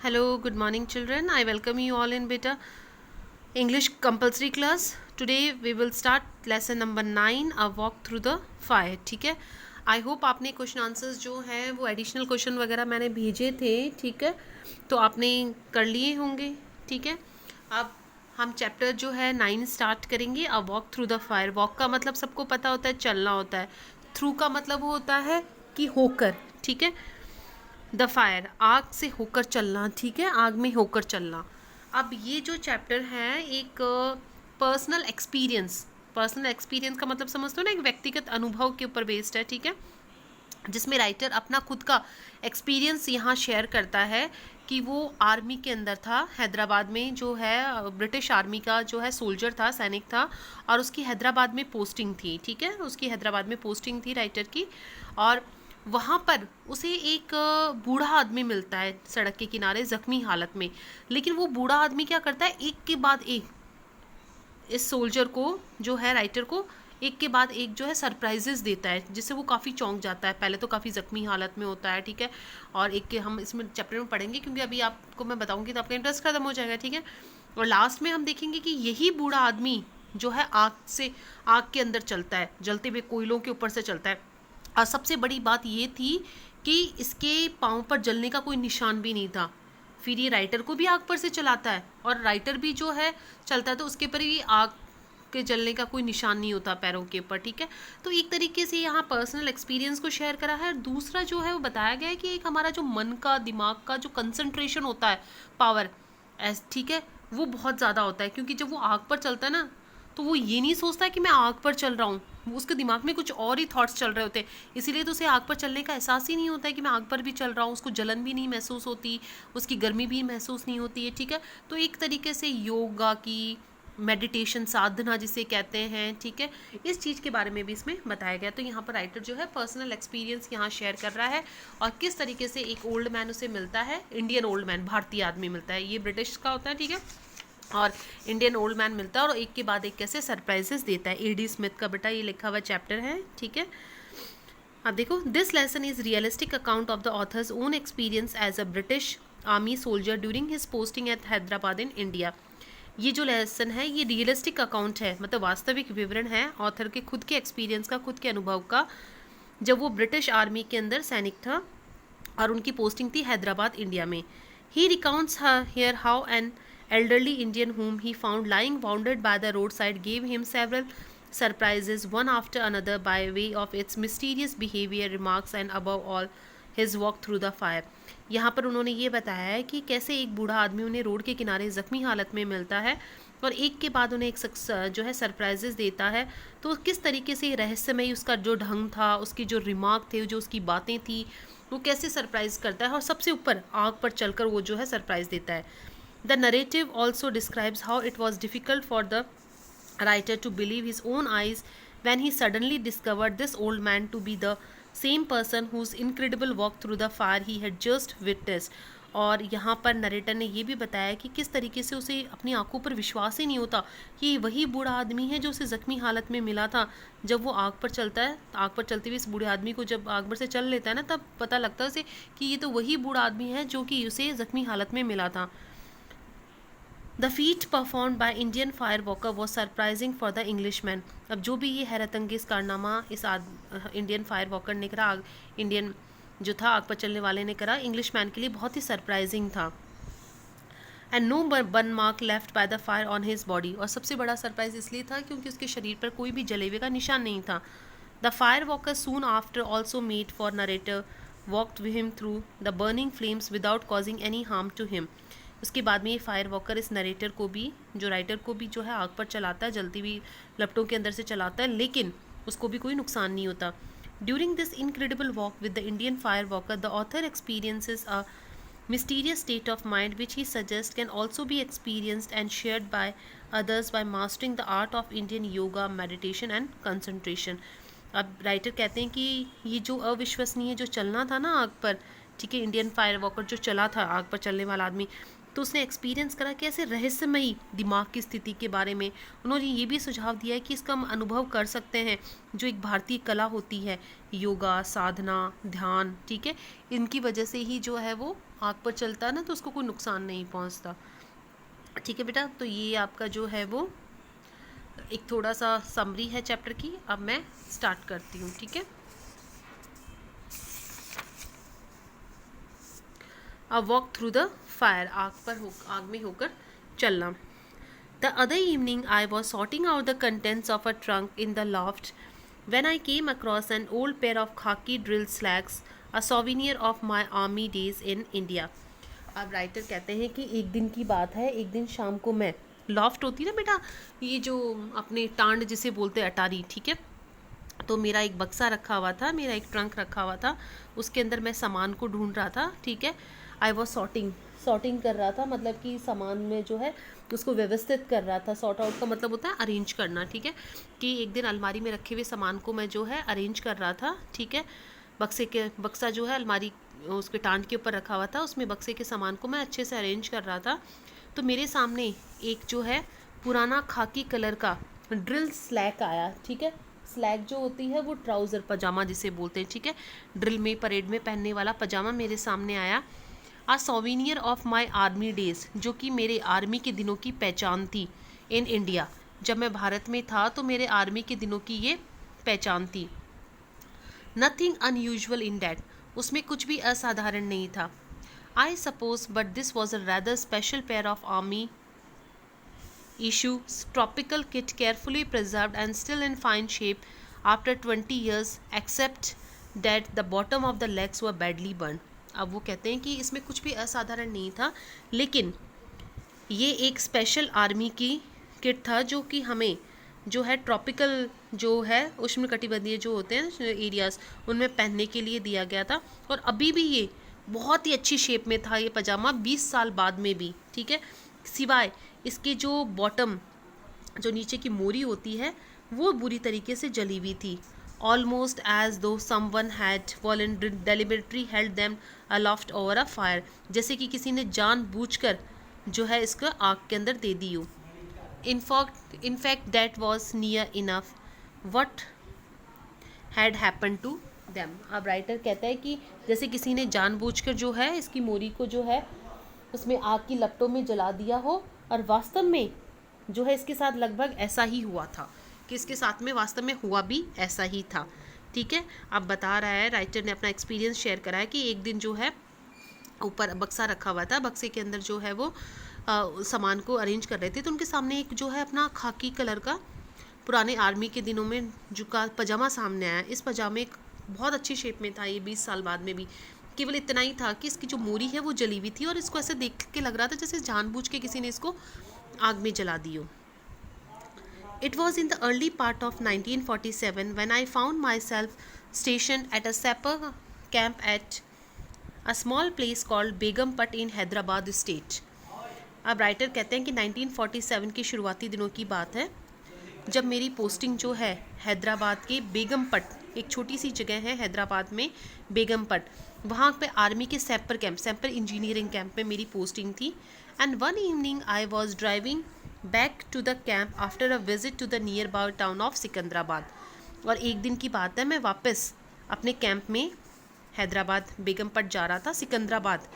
Hello, good morning, children. I welcome you all in Beta English compulsory class. Today we will start lesson number 9, a walk through the fire. ठीक है. I hope आपने question answers जो हैं वो additional question वगैरह मैंने भेजे थे. ठीक है, तो आपने कर लिए होंगे. ठीक है, अब हम चैप्टर जो है 9 स्टार्ट करेंगे. A walk through the fire. Walk का मतलब सबको पता होता है, चलना होता है. थ्रू का मतलब होता है कि होकर. ठीक है, द फायर आग से होकर चलना. ठीक है, आग में होकर चलना. अब ये जो चैप्टर है एक पर्सनल एक्सपीरियंस. पर्सनल एक्सपीरियंस का मतलब समझते हो ना, एक व्यक्तिगत अनुभव के ऊपर बेस्ड है. ठीक है, जिसमें राइटर अपना खुद का एक्सपीरियंस यहाँ शेयर करता है कि वो आर्मी के अंदर था हैदराबाद में, जो है ब्रिटिश आर्मी का जो है सोल्जर था, सैनिक था, और उसकी हैदराबाद में पोस्टिंग थी. ठीक है, उसकी हैदराबाद में पोस्टिंग थी राइटर की. और वहाँ पर उसे एक बूढ़ा आदमी मिलता है सड़क के किनारे ज़ख्मी हालत में. लेकिन वो बूढ़ा आदमी क्या करता है, एक के बाद एक इस सोल्जर को जो है, राइटर को एक के बाद एक जो है सरप्राइजेस देता है, जिससे वो काफ़ी चौंक जाता है. पहले तो काफ़ी ज़ख्मी हालत में होता है. ठीक है, और एक के हम इसमें चैप्टर में पढ़ेंगे, क्योंकि अभी आपको मैं बताऊंगी तो आपका इंटरेस्ट खत्म हो जाएगा. ठीक है, और लास्ट में हम देखेंगे कि यही बूढ़ा आदमी जो है आग के अंदर चलता है, जलते हुए कोयलों के ऊपर से चलता है. और सबसे बड़ी बात ये थी कि इसके पाँव पर जलने का कोई निशान भी नहीं था. फिर ये राइटर को भी आग पर से चलाता है, और राइटर भी जो है चलता है तो उसके पर भी आग के जलने का कोई निशान नहीं होता पैरों के ऊपर. ठीक है, तो एक तरीके से यहाँ पर्सनल एक्सपीरियंस को शेयर करा है. और दूसरा जो है वो बताया गया है कि एक हमारा जो मन का, दिमाग का जो कंसंट्रेशन होता है, पावर, ठीक है, वो बहुत ज़्यादा होता है. क्योंकि जब वो आग पर चलता है ना, तो वो ये नहीं सोचता है कि मैं आग पर चल रहा हूँ. उसके दिमाग में कुछ और ही थॉट्स चल रहे होते हैं. इसीलिए तो उसे आग पर चलने का एहसास ही नहीं होता है कि मैं आग पर भी चल रहा हूँ. उसको जलन भी नहीं महसूस होती, उसकी गर्मी भी महसूस नहीं होती है. ठीक है, तो एक तरीके से योगा की, मेडिटेशन, साधना जिसे कहते हैं, ठीक है, इस चीज़ के बारे में भी इसमें बताया गया. तो यहाँ पर राइटर जो है पर्सनल एक्सपीरियंस यहाँ शेयर कर रहा है, और किस तरीके से एक ओल्ड मैन उसे मिलता है, इंडियन ओल्ड मैन, भारतीय आदमी मिलता है. ये ब्रिटिश का होता है. ठीक है, और इंडियन ओल्ड मैन मिलता है और एक के बाद एक कैसे सरप्राइजेस देता है. एडी स्मिथ का बेटा ये लिखा हुआ चैप्टर है. ठीक है, अब देखो, this lesson is realistic account of the author's own experience as a British army soldier during his posting at Hyderabad in India. ये जो लेसन है ये रियलिस्टिक अकाउंट है, मतलब वास्तविक विवरण है ऑथर के खुद के एक्सपीरियंस का, खुद के अनुभव का, जब वो ब्रिटिश आर्मी के अंदर सैनिक था और उनकी पोस्टिंग थी हैदराबाद, इंडिया में. He recounts here how an elderly Indian whom he found lying wounded by the roadside gave him several surprises, one after another, by way of its mysterious behavior, remarks, and above all his walk through the fire. यहाँ पर उन्होंने ये बताया है कि कैसे एक बूढ़ा आदमी उन्हें रोड के किनारे ज़ख्मी हालत में मिलता है और एक के बाद उन्हें एक जो है सरप्राइजेस देता है. तो किस तरीके से रहस्यमयी उसका जो ढंग था, उसकी जो रिमार्क थे, जो उसकी बातें थी, वो कैसे सरप्राइज करता है, और सबसे ऊपर आग पर चलकर वो जो है सरप्राइज देता है. The narrative also describes how it was difficult for the writer to believe his own eyes when he suddenly discovered this old man to be the same person whose incredible walk through the fire he had just witnessed. और यहाँ पर narrator ने ये भी बताया कि किस तरीके से उसे अपनी आंखों पर विश्वास ही नहीं होता कि वही बूढ़ा आदमी है जो उसे ज़ख्मी हालत में मिला था. जब वो आग पर चलता है, आग पर चलते हुए इस बूढ़े आदमी को जब आग पर से चल लेता है ना, तब पता लगता है उसे कि ये तो वही बूढ़ा आदमी है जो कि उसे ज़ख्मी हालत में मिला था. The feat performed by Indian firewalker was surprising for the Englishman. अब जो भी ये हैरत अंगेज़ कारनामा इस इंडियन फायरवॉकर ने करा, इंडियन जो था आग पर चलने वाले ने करा, इंग्लिशमैन के लिए बहुत ही सरप्राइजिंग था. And no burn mark left by the fire on his body. और सबसे बड़ा सरप्राइज इसलिए था क्योंकि उसके शरीर पर कोई भी जले हुए का निशान नहीं था. The fire walker soon after also made for narrator walked with him through the burning flames without causing any harm to him. उसके बाद में ये फायर वॉकर इस नरेटर को भी, जो राइटर को भी जो है आग पर चलाता है, जलती हुई लपटों के अंदर से चलाता है, लेकिन उसको भी कोई नुकसान नहीं होता. During this incredible walk with the Indian fire walker the author experiences a mysterious state of mind which he suggests can also be experienced and shared by others by mastering the art of Indian yoga, meditation and concentration. अब writer कहते हैं कि ये जो अविश्वसनीय जो चलना था ना आग पर, ठीक है, इंडियन फायर वॉकर जो चला था आग पर चलने वाला आदमी, तो उसने एक्सपीरियंस करा कि ऐसे रहस्यमयी दिमाग की स्थिति के बारे में. उन्होंने ये भी सुझाव दिया है कि इसका हम अनुभव कर सकते हैं जो एक भारतीय कला होती है, योगा, साधना, ध्यान, ठीक है, इनकी वजह से ही जो है वो आग पर चलता है ना तो उसको कोई नुकसान नहीं पहुंचता। ठीक है बेटा, तो ये आपका जो है वो एक थोड़ा सा समरी है चैप्टर की। अब मैं स्टार्ट करती हूँ। ठीक है, a walk through the fire, आग में होकर चलना। The other evening, I was sorting out the contents of a trunk in the loft when I came across an old pair of khaki drill slacks, a souvenir of my army days in India. अब writer कहते हैं कि एक दिन की बात है, एक दिन शाम को मैं, लॉफ्ट होती है ना बेटा, ये जो अपने टांड जिसे बोलते हैं, अटारी, ठीक है, तो मेरा एक बक्सा रखा हुआ था, मेरा एक ट्रंक रखा हुआ था, उसके अंदर मैं सामान को ढूंढ रहा था। ठीक है, आई वॉज सॉर्टिंग कर रहा था, मतलब कि सामान में जो है उसको व्यवस्थित कर रहा था। सॉर्ट आउट का मतलब होता है अरेंज करना। ठीक है, कि एक दिन अलमारी में रखे हुए सामान को मैं जो है अरेंज कर रहा था। ठीक है, बक्सा जो है अलमारी उसके टांड के ऊपर रखा हुआ था, उसमें बक्से के सामान को मैं अच्छे से अरेंज कर रहा था। तो मेरे सामने एक जो है पुराना खाकी कलर का ड्रिल स्लैक आया। ठीक है, स्लैक जो होती है वो ट्राउज़र पजामा जिसे बोलते हैं। ठीक है, ड्रिल में परेड में पहनने वाला पजामा मेरे सामने आया। A souvenir of my army days, जो कि मेरे आर्मी के दिनों की पहचान थी इन इंडिया। जब मैं भारत में था तो मेरे आर्मी के दिनों की ये पहचान थी। नथिंग अनयूजुअल इन डैट, उसमें कुछ भी असाधारण नहीं था। I suppose but this was a rather special pair of army issue tropical kit carefully preserved and still in fine shape after 20 years except that the bottom of the legs were badly burned. अब वो कहते हैं कि इसमें कुछ भी असाधारण नहीं था, लेकिन ये एक स्पेशल आर्मी की किट था जो कि हमें जो है ट्रॉपिकल जो है उष्णकटिबंधीय जो होते हैं एरियाज उनमें पहनने के लिए दिया गया था। और अभी भी ये बहुत ही अच्छी शेप में था ये पजामा 20 साल बाद में भी। ठीक है, सिवाय इसके जो बॉटम जो नीचे की मोरी होती है वो बुरी तरीके से जली हुई थी। Almost as though someone had deliberately held them aloft over a fire, जैसे कि किसी ने जानबूझकर जो है इसको आग के अंदर दे दी हो। In fact that was near enough what had happen to them. अब राइटर कहता है कि जैसे किसी ने जानबूझकर जो है इसकी मोरी को जो है उसमें आग की लपटों में जला दिया हो, और वास्तव में जो है इसके साथ लगभग ऐसा ही हुआ था, कि इसके साथ में वास्तव में हुआ भी ऐसा ही था। ठीक है, अब बता रहा है राइटर ने अपना एक्सपीरियंस शेयर करा है कि एक दिन जो है ऊपर बक्सा रखा हुआ था, बक्से के अंदर जो है वो सामान को अरेंज कर रहे थे, तो उनके सामने एक जो है अपना खाकी कलर का पुराने आर्मी के दिनों में जो का पजामा सामने आया। इस पजामे बहुत अच्छी शेप में था ये 20 साल बाद में भी। केवल इतना ही था कि इसकी जो मोरी है वो जली हुई थी, और इसको ऐसे देख के लग रहा था जैसे जानबूझ के किसी ने इसको आग में जला दी हो। It was in the early part of 1947 when I found myself stationed at a sapper camp at a small place called Begumpet in Hyderabad state. अब राइटर कहते हैं कि 1947 के शुरुआती दिनों की बात है, जब मेरी पोस्टिंग जो है हैदराबाद के बेगमपट, एक छोटी सी जगह है हैदराबाद में बेगमपट, वहाँ पे आर्मी के सैपर इंजीनियरिंग कैंप में मेरी पोस्टिंग थी। And one evening I was driving back to the camp after a visit to the nearby town of Secunderabad. और एक दिन की बात है, मैं वापस अपने कैंप में हैदराबाद बेगमपट जा रहा था सिकंदराबाद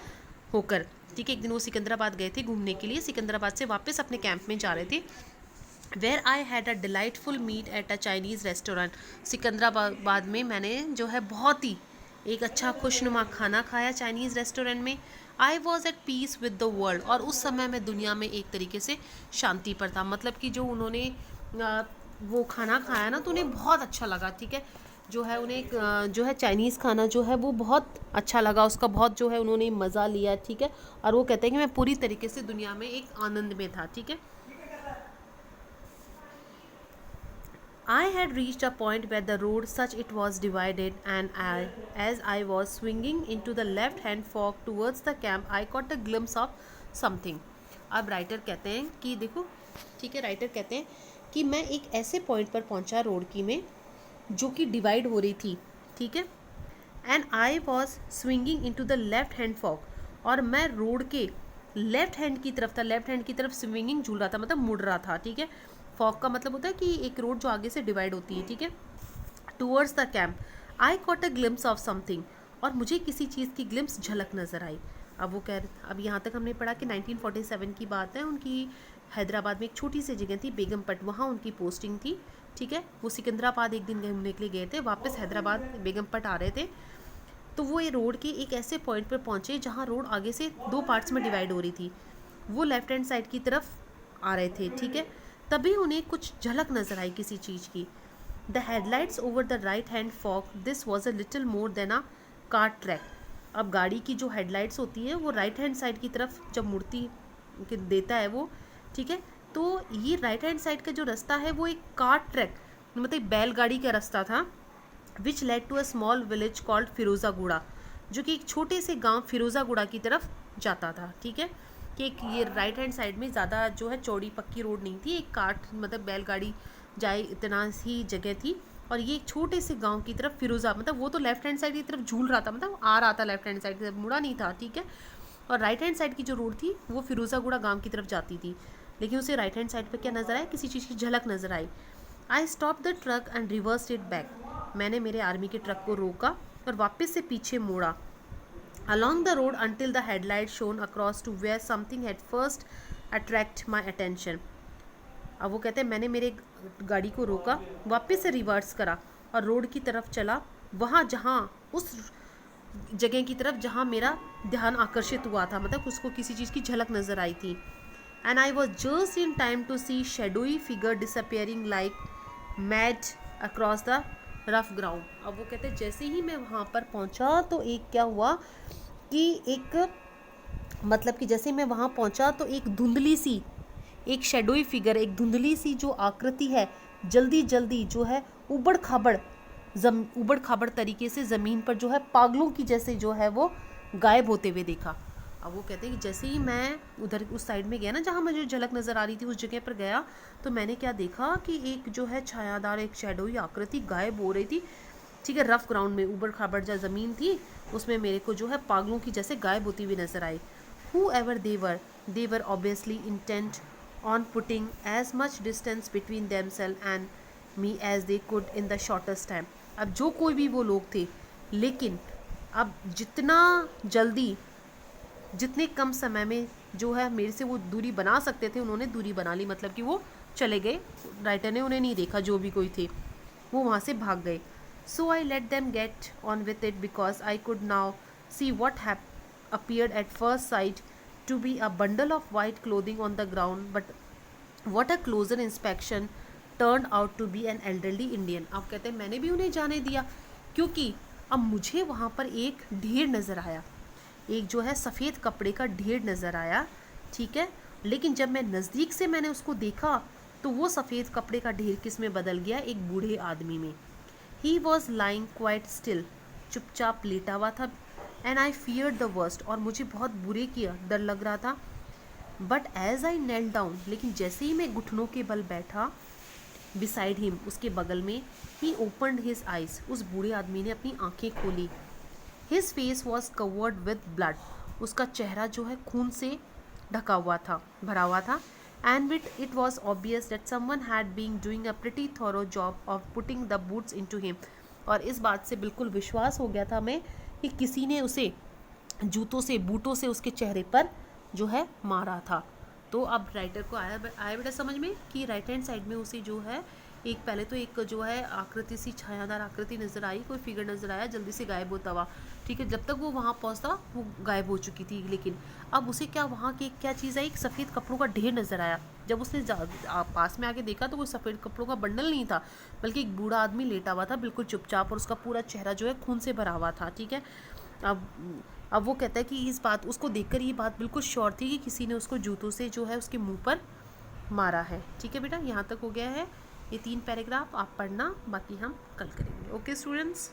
होकर। ठीक है, एक दिन वो सिकंदराबाद गए थे घूमने के लिए, सिकंदराबाद से वापस अपने कैंप में जा रहे थे। Where I had a delightful meal at a Chinese restaurant. Secunderabad में मैंने जो है बहुत ही एक अच्छा खुशनुमा खाना खाया चाइनीज़ रेस्टोरेंट में। I was at peace with the world, और उस समय मैं दुनिया में एक तरीके से शांति पर था। मतलब कि जो उन्होंने वो खाना खाया ना तो उन्हें बहुत अच्छा लगा। ठीक है, जो है उन्हें जो है चाइनीज़ खाना जो है वो बहुत अच्छा लगा, उसका बहुत जो है उन्होंने मज़ा लिया। ठीक है, और वो कहते हैं कि मैं पूरी तरीके से दुनिया में एक आनंद में था। ठीक है, I had reached a point where the road such it was divided, and as I was swinging into the left-hand fork towards the camp, I caught a glimpse of something. अब राइटर कहते हैं कि देखो, ठीक है, writer कहते हैं कि मैं एक ऐसे पॉइंट पर पहुंचा रोड की में जो कि डिवाइड हो रही थी। ठीक है, and I was swinging into the left hand fork, और मैं रोड के लेफ्ट हैंड की तरफ था, लेफ्ट हैंड की तरफ स्विंगिंग झूल रहा था, मतलब मुड़ रहा था। ठीक है, फॉग का मतलब होता है कि एक रोड जो आगे से डिवाइड होती है। ठीक है, towards the camp I caught a glimpse of something, और मुझे किसी चीज़ की ग्लिम्स झलक नज़र आई। अब यहाँ तक हमने पढ़ा कि 1947 की बात है, उनकी हैदराबाद में एक छोटी सी जगह थी बेगमपट, वहाँ उनकी पोस्टिंग थी, ठीक है। वो सिकंदराबाद एक दिन घूमने के लिए गए थे, वापस हैदराबाद बेगमपट आ रहे थे, तो वो ये रोड के एक ऐसे पॉइंट पर पहुँचे जहाँ रोड आगे से 2 पार्ट्स में डिवाइड हो रही थी। वो लेफ्ट हैंड साइड की तरफ आ रहे थे, ठीक है। तभी उन्हें कुछ झलक नज़र आई किसी चीज़ की। The headlights over the right hand fog, this was a little more than a car track. अब गाड़ी की जो हेडलाइट्स होती है वो राइट हैंड साइड की तरफ जब मुड़ती देता है वो, ठीक है, तो ये राइट हैंड साइड का जो रास्ता है वो एक कार ट्रैक मतलब बैलगाड़ी का रास्ता था, which led to a small village called Firozaguda, जो कि एक छोटे से गांव फिरोज़ागुड़ा की तरफ जाता था, ठीक है। कि एक ये राइट हैंड साइड में ज़्यादा जो है चौड़ी पक्की रोड नहीं थी, एक कार्ट मतलब बैलगाड़ी जाए इतना ही जगह थी, और ये एक छोटे से गांव की तरफ फिरोज़ा मतलब वो तो लेफ्ट हैंड साइड की तरफ झूल रहा था, मतलब आ रहा था लेफ्ट हैंड साइड की तरफ, मुड़ा नहीं था, ठीक है। और राइट हैंड साइड की जो रोड थी वो फिरोज़ागुड़ा गांव की तरफ जाती थी, लेकिन उसे राइट हैंड साइड पर क्या नज़र आया, किसी चीज़ की झलक नज़र आई। I stop the truck and reversed it back, मैंने मेरे आर्मी के ट्रक को रोका और वापस से पीछे मोड़ा। Along the road until the headlight shone across to where something had first attract my attention. अब वो कहते हैं मैंने मेरे गाड़ी को रोका, वापस से रिवर्स करा और रोड की तरफ चला, वहाँ जहाँ उस जगह की तरफ जहाँ मेरा ध्यान आकर्षित हुआ था, मतलब उसको किसी चीज़ की झलक नज़र आई थी। And I was just in time to see shadowy figure disappearing like mad across the rough ground. अब वो कहते हैं जैसे ही मैं वहाँ पर पहुँचा तो एक क्या हुआ कि एक मतलब कि जैसे मैं वहाँ पहुँचा तो एक धुंधली सी, एक शेडोई फिगर, एक धुंधली सी जो आकृति है जल्दी जल्दी जो है उबड़ खाबड़ तरीके से ज़मीन पर जो है पागलों की जैसे जो है वो गायब होते हुए देखा। अब वो कहते हैं कि जैसे ही मैं उधर उस साइड में गया ना जहाँ मुझे झलक नज़र आ रही थी, उस जगह पर गया तो मैंने क्या देखा कि एक जो है छायादार एक शैडोई आकृति गायब हो रही थी, ठीक है, रफ ग्राउंड में ऊबड़ खाबड़ जो ज़मीन थी उसमें मेरे को जो है पागलों की जैसे गायब होती हुई नज़र आई। Whoever they were obviously intent on putting as much distance between themself and me as they could in the shortest time. अब जो कोई भी वो लोग थे, लेकिन अब जितने कम समय में जो है मेरे से वो दूरी बना सकते थे उन्होंने दूरी बना ली, मतलब कि वो चले गए, राइटर ने उन्हें नहीं देखा, जो भी कोई थे वो वहाँ से भाग गए। So I let them get on with it because I could now see what have appeared at first sight to be a bundle of white clothing on the ground, but what a closer inspection turn out to be an elderly Indian. आप कहते हैं मैंने भी उन्हें जाने दिया, क्योंकि अब मुझे वहाँ पर एक ढेर नज़र आया, एक जो है सफ़ेद कपड़े का ढेर नज़र आया, ठीक है। लेकिन जब मैं नज़दीक से मैंने उसको देखा तो वो सफ़ेद कपड़े का ढेर किस में बदल गया, एक बूढ़े आदमी में। He was lying quite still, चुपचाप लेटा हुआ था। And I feared the worst, और मुझे बहुत बुरे किया डर लग रहा था। But as I knelt down, लेकिन जैसे ही मैं घुटनों के बल बैठा बिसाइड हिम, उसके बगल में, ही ओपनड हिज आइज, उस बूढ़े आदमी ने अपनी आंखें खोली। His face was covered with blood, उसका चेहरा जो है खून से ढका हुआ था, भरा हुआ था। And with it was obvious that someone had been doing a pretty thorough job of putting the boots into him. और इस बात से बिल्कुल विश्वास हो गया था मैं कि किसी ने उसे बूटों से उसके चेहरे पर जो है मारा था। तो अब राइटर को आया बेटा समझ में कि राइट हैंड साइड में उसे जो है एक पहले तो एक जो है आकृति सी छायादार आकृति नज़र आई, कोई फिगर नज़र आया जल्दी से गायब होता हुआ, ठीक है। जब तक वो वहाँ पहुँचता वो गायब हो चुकी थी, लेकिन अब उसे क्या वहाँ की क्या चीज़ आई, एक सफ़ेद कपड़ों का ढेर नज़र आया। जब उसने पास में आके देखा तो वो सफ़ेद कपड़ों का बंडल नहीं था, बल्कि एक बूढ़ा आदमी लेटा हुआ था बिल्कुल चुपचाप, और उसका पूरा चेहरा जो है खून से भरा हुआ था, ठीक है। अब वो कहता है कि इस बात उसको देखकर ये बात बिल्कुल श्योर थी कि किसी ने उसको जूतों से जो है उसके मुंह पर मारा है, ठीक है बेटा। यहाँ तक हो गया है, ये 3 पैराग्राफ आप पढ़ना, बाकी हम कल करेंगे। Okay students.